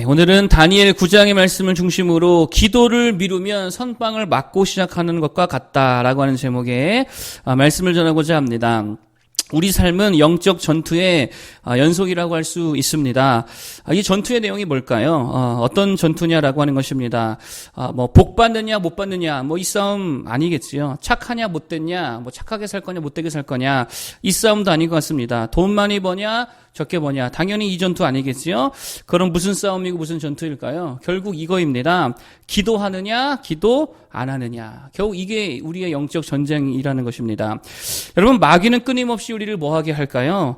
오늘은 다니엘 9장의 말씀을 중심으로 기도를 미루면 선빵을 맞고 시작하는 것과 같다라고 하는 제목의 말씀을 전하고자 합니다. 우리 삶은 영적 전투의 연속이라고 할 수 있습니다. 이 전투의 내용이 뭘까요? 어떤 전투냐라고 하는 것입니다. 복 받느냐 못 받느냐 이 싸움 아니겠지요. 착하냐 못됐냐 착하게 살 거냐 못되게 살 거냐 이 싸움도 아닌 것 같습니다. 돈 많이 버냐 적게 버냐 당연히 이 전투 아니겠지요. 그럼 무슨 싸움이고 무슨 전투일까요? 결국 이거입니다. 기도하느냐 기도 안 하느냐. 결국 이게 우리의 영적 전쟁이라는 것입니다. 여러분 마귀는 끊임없이 우리를 뭐하게 할까요?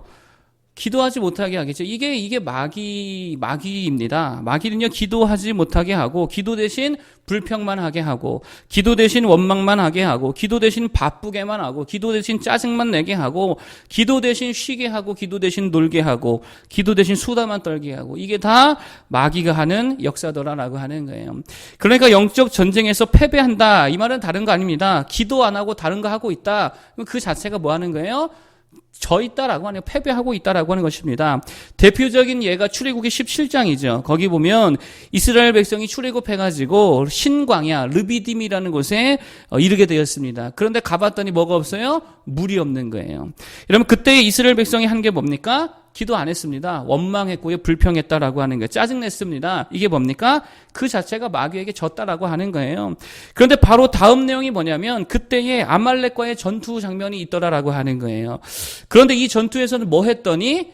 기도하지 못하게 하겠죠. 이게 마귀입니다. 마귀는요, 기도하지 못하게 하고, 기도 대신 불평만 하게 하고, 기도 대신 원망만 하게 하고, 기도 대신 바쁘게만 하고, 기도 대신 짜증만 내게 하고, 기도 대신 쉬게 하고, 기도 대신 놀게 하고, 기도 대신 수다만 떨게 하고, 이게 다 마귀가 하는 역사더라라고 하는 거예요. 그러니까 영적 전쟁에서 패배한다. 이 말은 다른 거 아닙니다. 기도 안 하고 다른 거 하고 있다. 그 자체가 뭐 하는 거예요? 져 있다라고 하는, 패배하고 있다라고 하는 것입니다. 대표적인 예가 출애굽기 17장이죠. 거기 보면 이스라엘 백성이 출애굽해가지고 신광야 르비딤이라는 곳에 이르게 되었습니다. 그런데 가봤더니 뭐가 없어요? 물이 없는 거예요. 여러분 그때 이스라엘 백성이 한 게 뭡니까? 기도 안 했습니다. 원망했고요. 불평했다라고 하는 거예요. 짜증냈습니다. 이게 뭡니까? 그 자체가 마귀에게 졌다라고 하는 거예요. 그런데 바로 다음 내용이 뭐냐면 그때에 아말렉과의 전투 장면이 있더라라고 하는 거예요. 그런데 이 전투에서는 뭐 했더니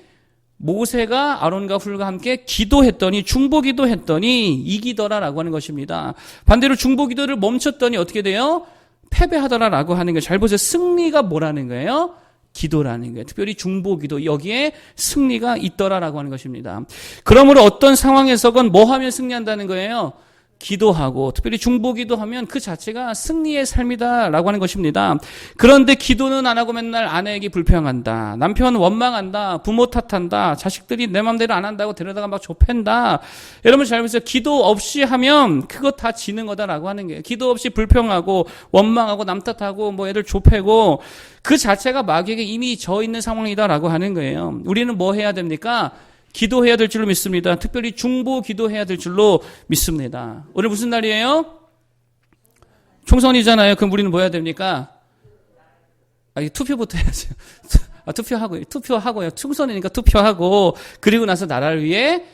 모세가 아론과 훌과 함께 기도했더니 중보기도 했더니 이기더라라고 하는 것입니다. 반대로 중보기도를 멈췄더니 어떻게 돼요? 패배하더라라고 하는 거예요. 잘 보세요. 승리가 뭐라는 거예요? 기도라는 거예요. 특별히 중보기도 여기에 승리가 있더라라고 하는 것입니다. 그러므로 어떤 상황에서건 뭐 하면 승리한다는 거예요? 기도하고 특별히 중보기도 하면 그 자체가 승리의 삶이다라고 하는 것입니다. 그런데 기도는 안 하고 맨날 아내에게 불평한다. 남편 원망한다. 부모 탓한다. 자식들이 내 맘대로 안 한다고 데려다가 막 좁힌다. 여러분 잘 보세요. 기도 없이 하면 그거 다 지는 거다라고 하는 거예요. 기도 없이 불평하고 원망하고 남 탓하고 애들 좁히고 그 자체가 마귀에게 이미 져 있는 상황이다라고 하는 거예요. 우리는 뭐 해야 됩니까? 기도해야 될 줄로 믿습니다. 특별히 중보 기도해야 될 줄로 믿습니다. 오늘 무슨 날이에요? 총선이잖아요. 그럼 우리는 뭐 해야 됩니까? 투표부터 해야죠. 투표하고요. 총선이니까 투표하고 그리고 나서 나라를 위해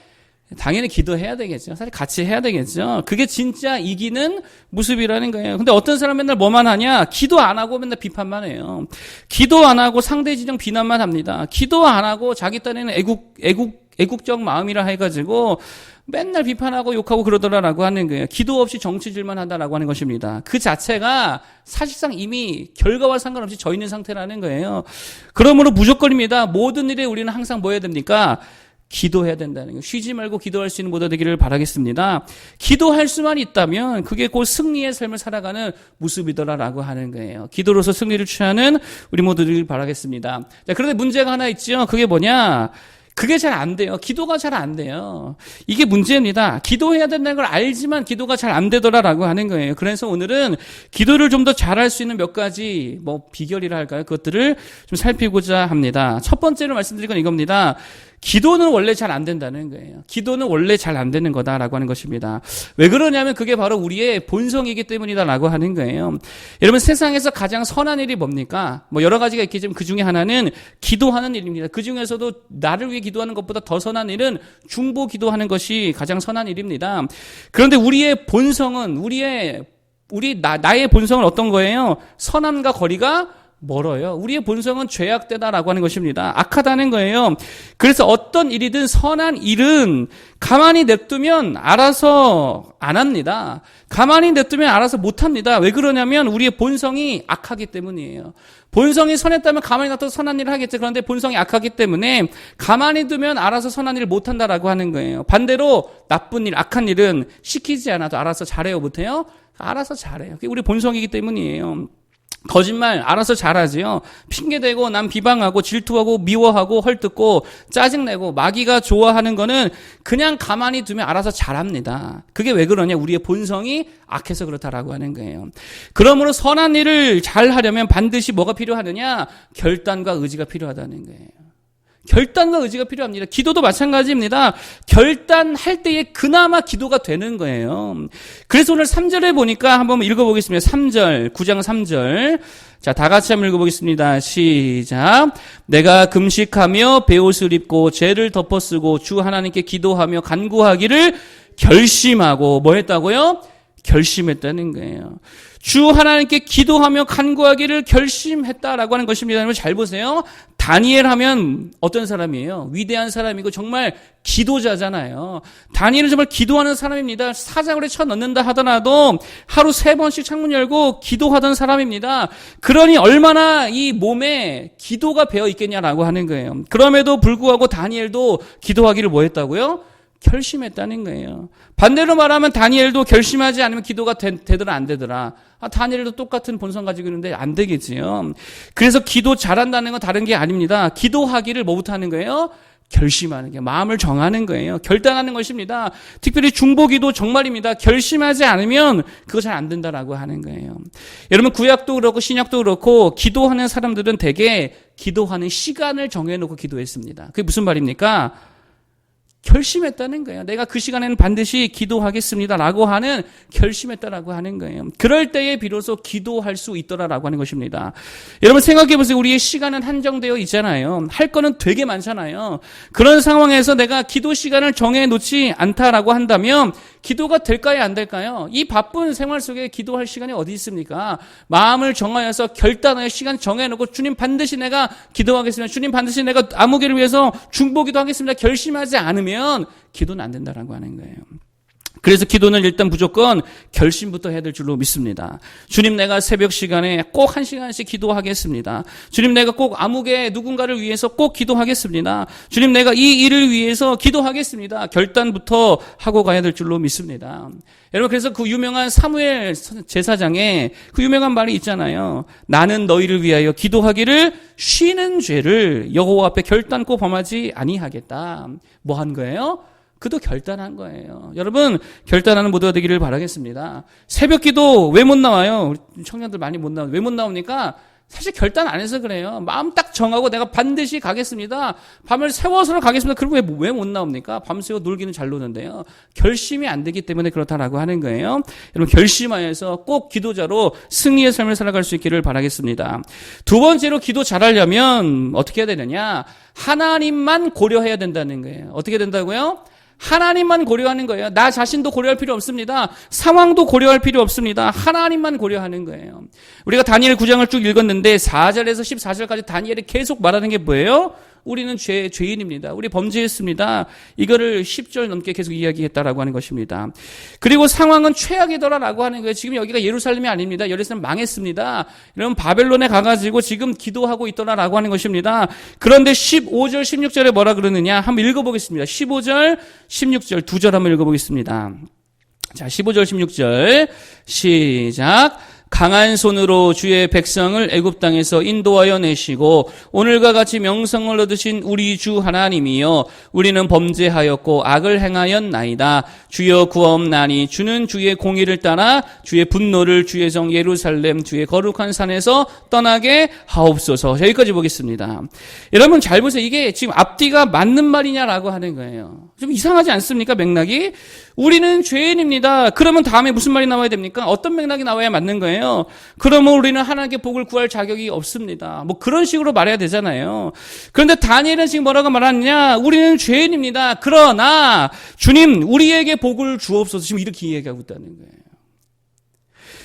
당연히 기도해야 되겠죠. 사실 같이 해야 되겠죠. 그게 진짜 이기는 모습이라는 거예요. 근데 어떤 사람 맨날 뭐만 하냐? 기도 안 하고 맨날 비판만 해요. 기도 안 하고 상대 진영 비난만 합니다. 기도 안 하고 자기 딴에는 애국적 마음이라 해가지고 맨날 비판하고 욕하고 그러더라라고 하는 거예요. 기도 없이 정치질만 한다라고 하는 것입니다. 그 자체가 사실상 이미 결과와 상관없이 져 있는 상태라는 거예요. 그러므로 무조건입니다. 모든 일에 우리는 항상 뭐 해야 됩니까? 기도해야 된다는 거예요. 쉬지 말고 기도할 수 있는 모두 되기를 바라겠습니다. 기도할 수만 있다면 그게 곧 승리의 삶을 살아가는 모습이더라라고 하는 거예요. 기도로서 승리를 취하는 우리 모두 되기를 바라겠습니다. 자, 그런데 문제가 하나 있죠. 그게 뭐냐? 그게 잘 안 돼요. 기도가 잘 안 돼요. 이게 문제입니다. 기도해야 된다는 걸 알지만 기도가 잘 안 되더라라고 하는 거예요. 그래서 오늘은 기도를 좀 더 잘할 수 있는 몇 가지 비결이라 할까요? 그것들을 좀 살피고자 합니다. 첫 번째로 말씀드릴 건 이겁니다. 기도는 원래 잘 안 된다는 거예요. 기도는 원래 잘 안 되는 거다라고 하는 것입니다. 왜 그러냐면 그게 바로 우리의 본성이기 때문이다라고 하는 거예요. 여러분 세상에서 가장 선한 일이 뭡니까? 여러 가지가 있겠지만 그 중에 하나는 기도하는 일입니다. 그 중에서도 나를 위해 기도하는 것보다 더 선한 일은 중보 기도하는 것이 가장 선한 일입니다. 그런데 우리의 본성은 나의 본성은 어떤 거예요? 선함과 거리가 멀어요. 우리의 본성은 죄악되다라고 하는 것입니다. 악하다는 거예요. 그래서 어떤 일이든 선한 일은 가만히 냅두면 알아서 안 합니다. 가만히 냅두면 알아서 못 합니다. 왜 그러냐면 우리의 본성이 악하기 때문이에요. 본성이 선했다면 가만히 놔둬도 선한 일을 하겠죠. 그런데 본성이 악하기 때문에 가만히 두면 알아서 선한 일을 못 한다라고 하는 거예요. 반대로 나쁜 일, 악한 일은 시키지 않아도 알아서 잘해요, 못해요? 알아서 잘해요. 그게 우리 본성이기 때문이에요. 거짓말 알아서 잘하지요. 핑계대고 남 비방하고 질투하고 미워하고 헐뜯고 짜증내고 마귀가 좋아하는 거는 그냥 가만히 두면 알아서 잘합니다. 그게 왜 그러냐? 우리의 본성이 악해서 그렇다라고 하는 거예요. 그러므로 선한 일을 잘 하려면 반드시 뭐가 필요하느냐? 결단과 의지가 필요하다는 거예요. 결단과 의지가 필요합니다. 기도도 마찬가지입니다. 결단할 때에 그나마 기도가 되는 거예요. 그래서 오늘 3절에 보니까 한번 읽어보겠습니다. 3절, 9장 3절. 자, 다 같이 한번 읽어보겠습니다. 시작. 내가 금식하며 베옷을 입고 죄를 덮어쓰고 주 하나님께 기도하며 간구하기를 결심하고 뭐 했다고요? 결심했다는 거예요. 주 하나님께 기도하며 간구하기를 결심했다라고 하는 것입니다. 여러분 잘 보세요. 다니엘 하면 어떤 사람이에요? 위대한 사람이고 정말 기도자잖아요. 다니엘은 정말 기도하는 사람입니다. 사자굴에 쳐넣는다 하더라도 하루 3번씩 창문 열고 기도하던 사람입니다. 그러니 얼마나 이 몸에 기도가 배어 있겠냐라고 하는 거예요. 그럼에도 불구하고 다니엘도 기도하기를 뭐 했다고요? 결심했다는 거예요. 반대로 말하면 다니엘도 결심하지 않으면 기도가 되더라 안 되더라. 다니엘도 똑같은 본성 가지고 있는데 안 되겠지요. 그래서 기도 잘한다는 건 다른 게 아닙니다. 기도하기를 뭐부터 하는 거예요? 결심하는 게, 마음을 정하는 거예요. 결단하는 것입니다. 특별히 중보기도 정말입니다. 결심하지 않으면 그거 잘 안 된다라고 하는 거예요. 여러분 구약도 그렇고 신약도 그렇고 기도하는 사람들은 대개 기도하는 시간을 정해놓고 기도했습니다. 그게 무슨 말입니까? 결심했다는 거예요. 내가 그 시간에는 반드시 기도하겠습니다라고 하는 결심했다라고 하는 거예요. 그럴 때에 비로소 기도할 수 있더라라고 하는 것입니다. 여러분 생각해 보세요. 우리의 시간은 한정되어 있잖아요. 할 거는 되게 많잖아요. 그런 상황에서 내가 기도 시간을 정해 놓지 않다라고 한다면 기도가 될까요, 안 될까요? 이 바쁜 생활 속에 기도할 시간이 어디 있습니까? 마음을 정하여서 결단하여 시간 정해놓고 주님 반드시 내가 기도하겠습니다. 주님 반드시 내가 아무개를 위해서 중보기도 하겠습니다. 결심하지 않으면 기도는 안 된다라고 하는 거예요. 그래서 기도는 일단 무조건 결심부터 해야 될 줄로 믿습니다. 주님 내가 새벽 시간에 꼭 1시간씩 기도하겠습니다. 주님 내가 꼭 아무개 누군가를 위해서 꼭 기도하겠습니다. 주님 내가 이 일을 위해서 기도하겠습니다. 결단부터 하고 가야 될 줄로 믿습니다. 여러분 그래서 그 유명한 사무엘 제사장의 그 유명한 말이 있잖아요. 나는 너희를 위하여 기도하기를 쉬는 죄를 여호와 앞에 결단코 범하지 아니하겠다. 뭐 한 거예요? 그도 결단한 거예요. 여러분 결단하는 모두가 되기를 바라겠습니다. 새벽 기도 왜 못 나와요? 우리 청년들 많이 못 나와요. 왜 못 나옵니까? 사실 결단 안 해서 그래요. 마음 딱 정하고 내가 반드시 가겠습니다. 밤을 새워서 가겠습니다. 그리고 왜 못 나옵니까? 밤새워 놀기는 잘 노는데요. 결심이 안 되기 때문에 그렇다라고 하는 거예요. 여러분 결심하여서 꼭 기도자로 승리의 삶을 살아갈 수 있기를 바라겠습니다. 두 번째로 기도 잘하려면 어떻게 해야 되느냐? 하나님만 고려해야 된다는 거예요. 어떻게 된다고요? 하나님만 고려하는 거예요. 나 자신도 고려할 필요 없습니다. 상황도 고려할 필요 없습니다. 하나님만 고려하는 거예요. 우리가 다니엘 9장을 쭉 읽었는데 4절에서 14절까지 다니엘이 계속 말하는 게 뭐예요? 우리는 죄인입니다. 우리 범죄했습니다. 이거를 10절 넘게 계속 이야기했다라고 하는 것입니다. 그리고 상황은 최악이더라라고 하는 거예요. 지금 여기가 예루살렘이 아닙니다. 예루살렘 망했습니다. 이러면 바벨론에 가가지고 지금 기도하고 있더라라고 하는 것입니다. 그런데 15절, 16절에 뭐라 그러느냐? 한번 읽어보겠습니다. 15절, 16절 두 절 한번 읽어보겠습니다. 자, 15절, 16절 시작. 강한 손으로 주의 백성을 애굽 땅에서 인도하여 내시고 오늘과 같이 명성을 얻으신 우리 주 하나님이여 우리는 범죄하였고 악을 행하였나이다. 주여 구하옵나니 주는 주의 공의를 따라 주의 분노를 주의 성 예루살렘 주의 거룩한 산에서 떠나게 하옵소서. 여기까지 보겠습니다. 여러분 잘 보세요. 이게 지금 앞뒤가 맞는 말이냐라고 하는 거예요. 좀 이상하지 않습니까? 맥락이. 우리는 죄인입니다. 그러면 다음에 무슨 말이 나와야 됩니까? 어떤 맥락이 나와야 맞는 거예요? 그러면 우리는 하나님께 복을 구할 자격이 없습니다. 뭐 그런 식으로 말해야 되잖아요. 그런데 다니엘은 지금 뭐라고 말하느냐? 우리는 죄인입니다. 그러나 주님 우리에게 복을 주옵소서. 지금 이렇게 이야기하고 있다는 거예요.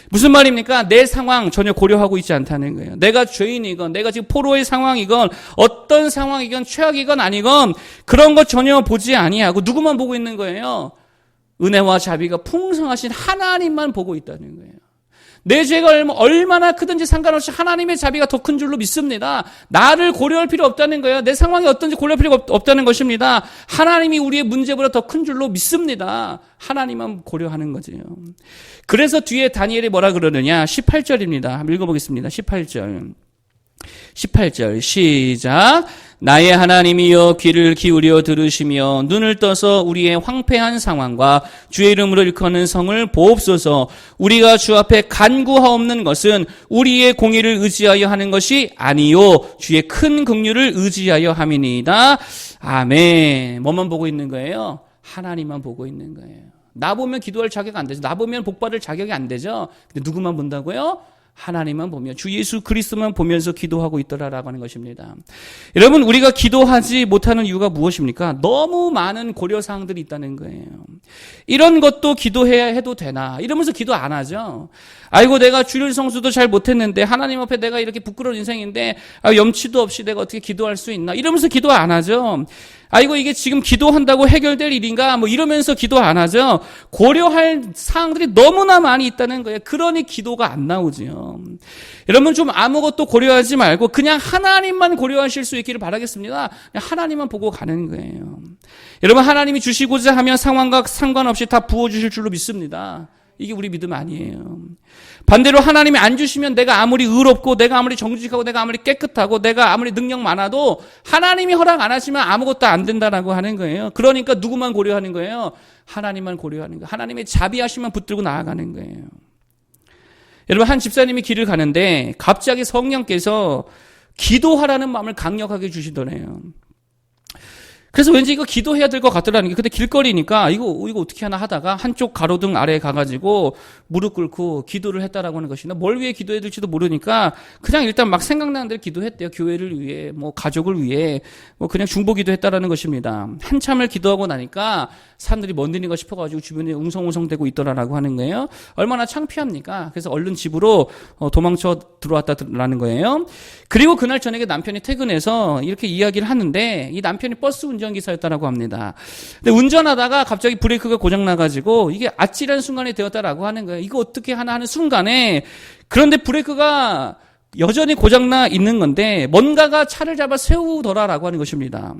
무슨 말입니까? 내 상황 전혀 고려하고 있지 않다는 거예요. 내가 죄인이건 내가 지금 포로의 상황이건 어떤 상황이건 최악이건 아니건 그런 것 전혀 보지 아니하고 누구만 보고 있는 거예요? 은혜와 자비가 풍성하신 하나님만 보고 있다는 거예요. 내 죄가 얼마나 크든지 상관없이 하나님의 자비가 더 큰 줄로 믿습니다. 나를 고려할 필요 없다는 거예요. 내 상황이 어떤지 고려할 필요가 없다는 것입니다. 하나님이 우리의 문제보다 더 큰 줄로 믿습니다. 하나님만 고려하는 거죠. 그래서 뒤에 다니엘이 뭐라 그러느냐? 18절입니다. 한번 읽어보겠습니다. 18절 시작. 나의 하나님이여 귀를 기울여 들으시며 눈을 떠서 우리의 황폐한 상황과 주의 이름으로 일컫는 성을 보옵소서. 우리가 주 앞에 간구하옵는 것은 우리의 공의를 의지하여 하는 것이 아니요 주의 큰 긍휼을 의지하여 함이니이다. 아멘. 뭐만 보고 있는 거예요? 하나님만 보고 있는 거예요. 나 보면 기도할 자격 안 되죠. 나 보면 복받을 자격이 안 되죠. 근데 누구만 본다고요? 하나님만 보며 주 예수 그리스도만 보면서 기도하고 있더라라고 하는 것입니다. 여러분, 우리가 기도하지 못하는 이유가 무엇입니까? 너무 많은 고려사항들이 있다는 거예요. 이런 것도 기도해야 해도 되나 이러면서 기도 안 하죠. 아이고 내가 주일 성수도 잘 못했는데 하나님 앞에 내가 이렇게 부끄러운 인생인데 염치도 없이 내가 어떻게 기도할 수 있나 이러면서 기도 안 하죠. 아이고 이게 지금 기도한다고 해결될 일인가 뭐 이러면서 기도 안 하죠. 고려할 사항들이 너무나 많이 있다는 거예요. 그러니 기도가 안 나오죠. 여러분 좀 아무것도 고려하지 말고 그냥 하나님만 고려하실 수 있기를 바라겠습니다. 그냥 하나님만 보고 가는 거예요. 여러분 하나님이 주시고자 하면 상황과 상관없이 다 부어주실 줄로 믿습니다. 이게 우리 믿음 아니에요. 반대로 하나님이 안 주시면 내가 아무리 의롭고 내가 아무리 정직하고 내가 아무리 깨끗하고 내가 아무리 능력 많아도 하나님이 허락 안 하시면 아무것도 안 된다라고 하는 거예요. 그러니까 누구만 고려하는 거예요? 하나님만 고려하는 거예요. 하나님의 자비하심만 붙들고 나아가는 거예요. 여러분 한 집사님이 길을 가는데 갑자기 성령께서 기도하라는 마음을 강력하게 주시더래요. 그래서 왠지 이거 기도해야 될 것 같더라는 게, 근데 길거리니까 이거 어떻게 하나 하다가 한쪽 가로등 아래에 가가지고 무릎 꿇고 기도를 했다라고 하는 것이나 뭘 위해 기도해야 될지도 모르니까 그냥 일단 막 생각나는 대로 기도했대요. 교회를 위해, 뭐 가족을 위해, 뭐 그냥 중보기도 했다라는 것입니다. 한참을 기도하고 나니까 사람들이 뭔 일인가 싶어가지고 주변에 웅성웅성대고 있더라라고 하는 거예요. 얼마나 창피합니까? 그래서 얼른 집으로 도망쳐 들어왔다라는 거예요. 그리고 그날 저녁에 남편이 퇴근해서 이렇게 이야기를 하는데 이 남편이 버스 운전기사였다라고 합니다. 근데 운전하다가 갑자기 브레이크가 고장나가지고 이게 아찔한 순간이 되었다라고 하는 거예요. 이거 어떻게 하나 하는 순간에 그런데 브레이크가 여전히 고장나 있는 건데 뭔가가 차를 잡아 세우더라라고 하는 것입니다.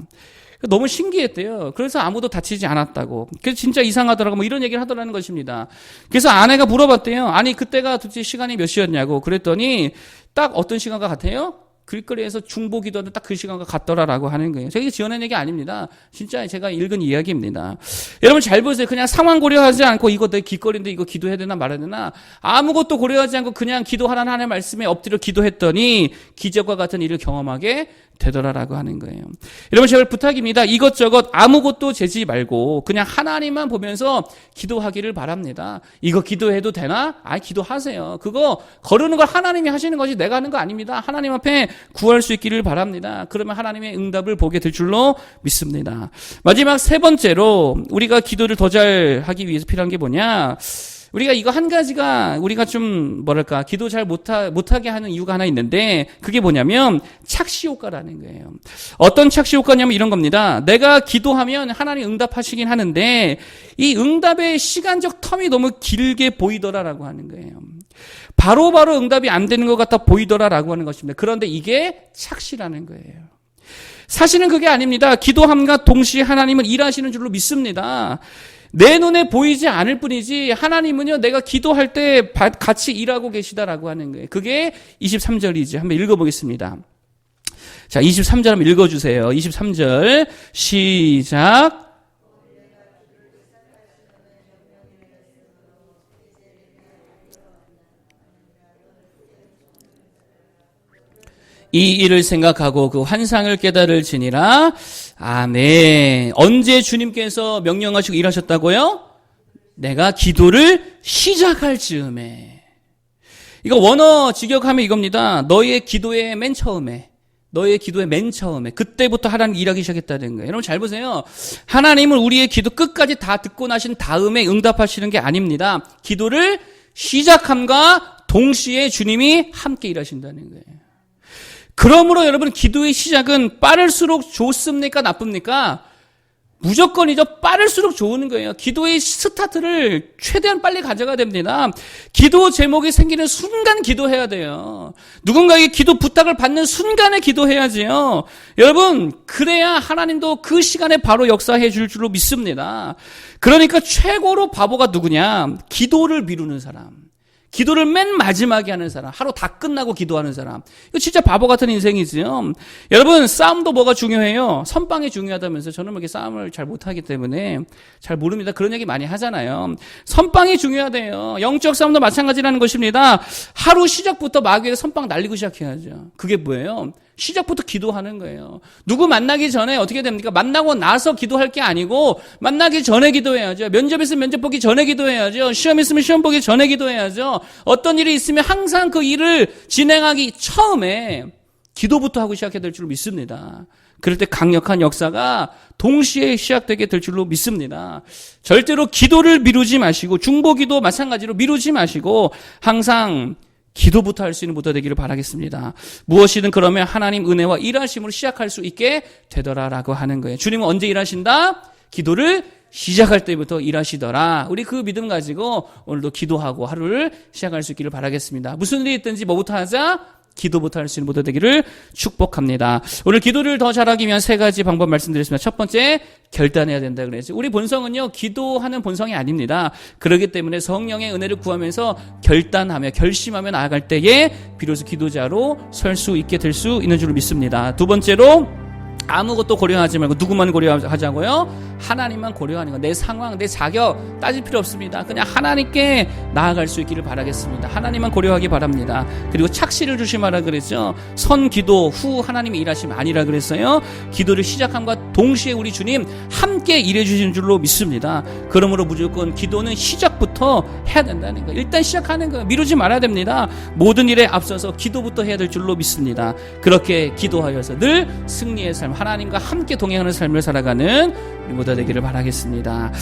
너무 신기했대요. 그래서 아무도 다치지 않았다고. 그래서 진짜 이상하더라고 뭐 이런 얘기를 하더라는 것입니다. 그래서 아내가 물어봤대요. 아니 그때가 도대체 시간이 몇 시였냐고. 그랬더니 딱 어떤 시간과 같아요? 길거리에서 중보기도하는 딱 그 시간과 같더라라고 하는 거예요. 제가 지어낸 얘기 아닙니다. 진짜 제가 읽은 이야기입니다. 여러분 잘 보세요. 그냥 상황 고려하지 않고 이거 내 길거리인데 이거 기도해야 되나 말아야 되나 아무것도 고려하지 않고 그냥 기도하라는 하나님의 말씀에 엎드려 기도했더니 기적과 같은 일을 경험하게 되더라라고 하는 거예요. 여러분 제발 부탁입니다. 이것저것 아무것도 재지 말고 그냥 하나님만 보면서 기도하기를 바랍니다. 이거 기도해도 되나? 기도하세요. 그거 거르는 걸 하나님이 하시는 것이 내가 하는 거 아닙니다. 하나님 앞에 구할 수 있기를 바랍니다. 그러면 하나님의 응답을 보게 될 줄로 믿습니다. 마지막 세 번째로 우리가 기도를 더 잘 하기 위해서 필요한 게 뭐냐? 우리가 이거 한 가지가 우리가 좀 뭐랄까 기도 잘 못하게 하는 이유가 하나 있는데 그게 뭐냐면 착시효과라는 거예요. 어떤 착시효과냐면 이런 겁니다. 내가 기도하면 하나님 응답하시긴 하는데 이 응답의 시간적 텀이 너무 길게 보이더라라고 하는 거예요. 바로바로 응답이 안 되는 것 같아 보이더라라고 하는 것입니다. 그런데 이게 착시라는 거예요. 사실은 그게 아닙니다. 기도함과 동시에 하나님은 일하시는 줄로 믿습니다. 내 눈에 보이지 않을 뿐이지 하나님은요 내가 기도할 때 같이 일하고 계시다라고 하는 거예요. 그게 23절이죠. 한번 읽어보겠습니다. 자, 23절 한번 읽어주세요. 23절 시작. 이 일을 생각하고 그 환상을 깨달을지니라. 아멘. 언제 주님께서 명령하시고 일하셨다고요? 내가 기도를 시작할 즈음에. 이거 원어 직역하면 이겁니다. 너의 기도의 맨 처음에. 그때부터 하나님 일하기 시작했다는 거예요. 여러분 잘 보세요. 하나님은 우리의 기도 끝까지 다 듣고 나신 다음에 응답하시는 게 아닙니다. 기도를 시작함과 동시에 주님이 함께 일하신다는 거예요. 그러므로 여러분 기도의 시작은 빠를수록 좋습니까? 나쁩니까? 무조건이죠. 빠를수록 좋은 거예요. 기도의 스타트를 최대한 빨리 가져가야 됩니다. 기도 제목이 생기는 순간 기도해야 돼요. 누군가에게 기도 부탁을 받는 순간에 기도해야지요. 여러분 그래야 하나님도 그 시간에 바로 역사해 줄 줄로 믿습니다. 그러니까 최고로 바보가 누구냐? 기도를 미루는 사람. 기도를 맨 마지막에 하는 사람, 하루 다 끝나고 기도하는 사람. 이거 진짜 바보 같은 인생이지요. 여러분, 싸움도 뭐가 중요해요? 선빵이 중요하다면서. 저는 뭐 이렇게 싸움을 잘 못하기 때문에 잘 모릅니다. 그런 얘기 많이 하잖아요. 선빵이 중요하대요. 영적 싸움도 마찬가지라는 것입니다. 하루 시작부터 마귀에게 선빵 날리고 시작해야죠. 그게 뭐예요? 시작부터 기도하는 거예요. 누구 만나기 전에 어떻게 됩니까? 만나고 나서 기도할 게 아니고 만나기 전에 기도해야죠. 면접 있으면 면접 보기 전에 기도해야죠. 시험 있으면 시험 보기 전에 기도해야죠. 어떤 일이 있으면 항상 그 일을 진행하기 처음에 기도부터 하고 시작해야 될 줄 믿습니다. 그럴 때 강력한 역사가 동시에 시작되게 될 줄로 믿습니다. 절대로 기도를 미루지 마시고 중보기도 마찬가지로 미루지 마시고 항상 기도부터 할 수 있는 부터 되기를 바라겠습니다. 무엇이든 그러면 하나님 은혜와 일하심으로 시작할 수 있게 되더라라고 하는 거예요. 주님은 언제 일하신다? 기도를 시작할 때부터 일하시더라. 우리 그 믿음 가지고 오늘도 기도하고 하루를 시작할 수 있기를 바라겠습니다. 무슨 일이 있든지 뭐부터 하자? 기도부터 할 수 있는 모두 되기를 축복합니다. 오늘 기도를 더 잘하기 위한 3가지 방법 말씀드렸습니다. 첫 번째, 결단해야 된다 그랬죠. 우리 본성은요, 기도하는 본성이 아닙니다. 그렇기 때문에 성령의 은혜를 구하면서 결단하며 결심하며 나아갈 때에 비로소 기도자로 설 수 있게 될 수 있는 줄 믿습니다. 두 번째로, 아무것도 고려하지 말고 누구만 고려하자고요? 하나님만 고려하는 거. 내 상황, 내 자격 따질 필요 없습니다. 그냥 하나님께 나아갈 수 있기를 바라겠습니다. 하나님만 고려하기 바랍니다. 그리고 착시를 조심하라 그랬죠. 선 기도 후 하나님이 일하시면 아니라 그랬어요. 기도를 시작함과 동시에 우리 주님 함께 일해 주시는 줄로 믿습니다. 그러므로 무조건 기도는 시작부터 해야 된다는 거예요. 일단 시작하는 거예요. 미루지 말아야 됩니다. 모든 일에 앞서서 기도부터 해야 될 줄로 믿습니다. 그렇게 기도하여서 늘 승리의 삶, 하나님과 함께 동행하는 삶을 살아가는 우리 모두 되기를 바라겠습니다.